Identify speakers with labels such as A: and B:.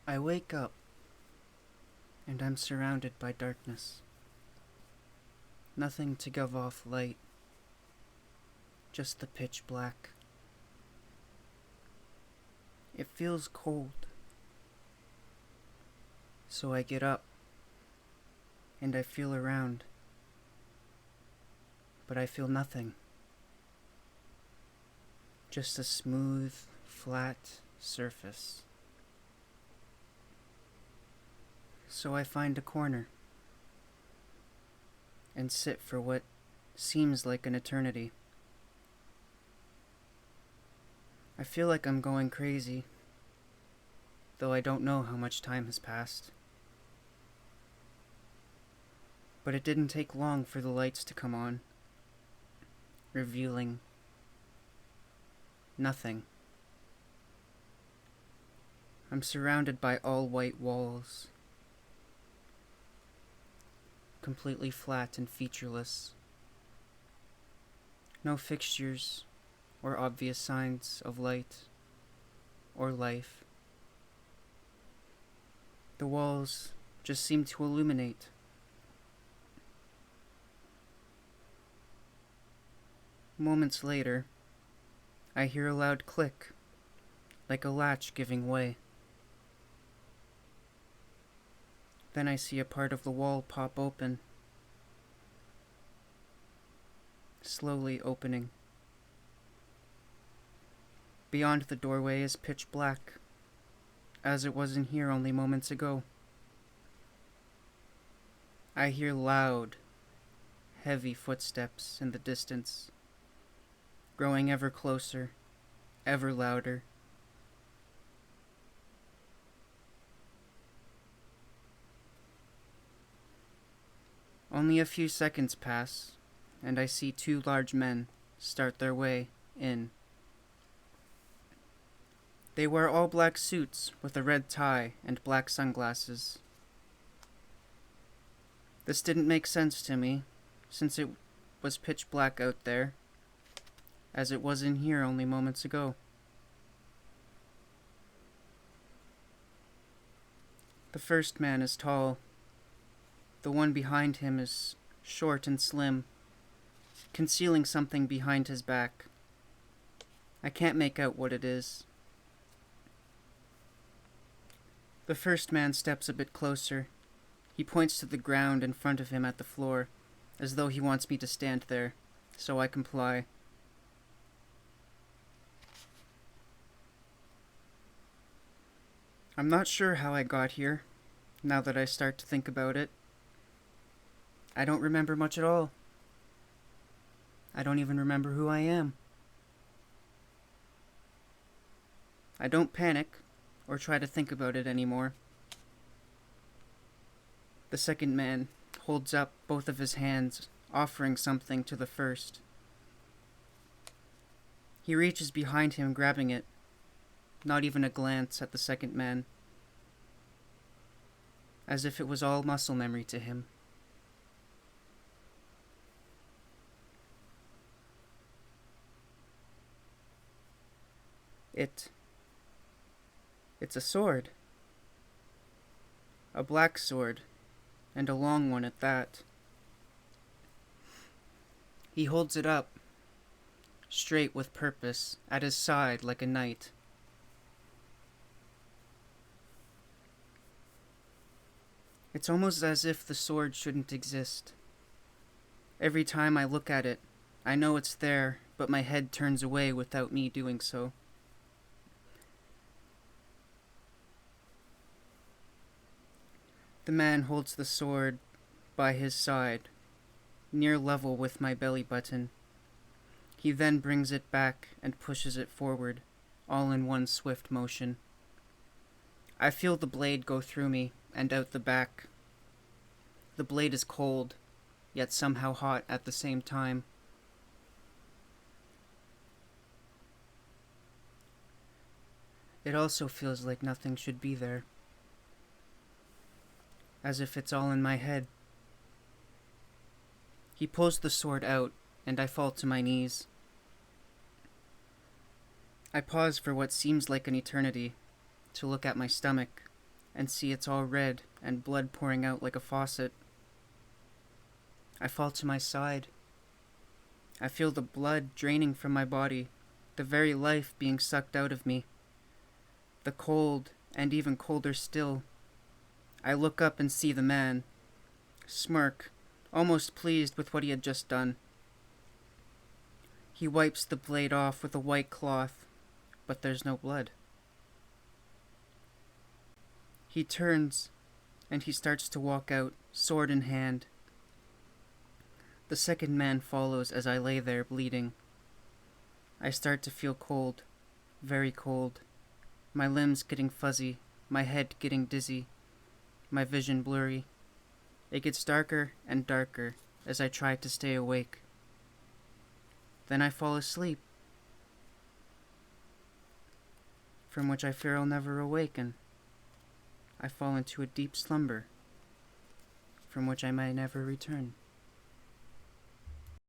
A: I wake up, and I'm surrounded by darkness. Nothing to give off light, just the pitch black. It feels cold, so I get up, and I feel around, but I feel nothing. Just a smooth, flat surface. So I find a corner and sit for what seems like an eternity. I feel like I'm going crazy, though I don't know how much time has passed. But it didn't take long for the lights to come on, revealing nothing. I'm surrounded by all white walls, completely flat and featureless. No fixtures or obvious signs of light or life. The walls just seem to illuminate. Moments later, I hear a loud click, like a latch giving way. Then I see a part of the wall pop open, slowly opening. Beyond the doorway is pitch black, as it was in here only moments ago. I hear loud, heavy footsteps in the distance, growing ever closer, ever louder. Only a few seconds pass, and I see two large men start their way in. They wear all black suits with a red tie and black sunglasses. This didn't make sense to me, since it was pitch black out there, as it was in here only moments ago. The first man is tall. The one behind him is short and slim, concealing something behind his back. I can't make out what it is. The first man steps a bit closer. He points to the ground in front of him at the floor, as though he wants me to stand there, so I comply. I'm not sure how I got here, now that I start to think about it. I don't remember much at all. I don't even remember who I am. I don't panic or try to think about it anymore. The second man holds up both of his hands, offering something to the first. He reaches behind him, grabbing it, not even a glance at the second man, as if it was all muscle memory to him. It's a sword. A black sword, and a long one at that. He holds it up, straight with purpose, at his side like a knight. It's almost as if the sword shouldn't exist. Every time I look at it, I know it's there, but my head turns away without me doing so. The man holds the sword by his side, near level with my belly button. He then brings it back and pushes it forward, all in one swift motion. I feel the blade go through me and out the back. The blade is cold, yet somehow hot at the same time. It also feels like nothing should be there, as if it's all in my head. He pulls the sword out, and I fall to my knees. I pause for what seems like an eternity to look at my stomach and see it's all red and blood pouring out like a faucet. I fall to my side. I feel the blood draining from my body, the very life being sucked out of me. The cold, and even colder still. I look up and see the man, smirk, almost pleased with what he had just done. He wipes the blade off with a white cloth, but there's no blood. He turns, and he starts to walk out, sword in hand. The second man follows as I lay there bleeding. I start to feel cold, very cold, my limbs getting fuzzy, my head getting dizzy, my vision blurry. It gets darker and darker as I try to stay awake. Then I fall asleep, from which I fear I'll never awaken. I fall into a deep slumber, from which I may never return.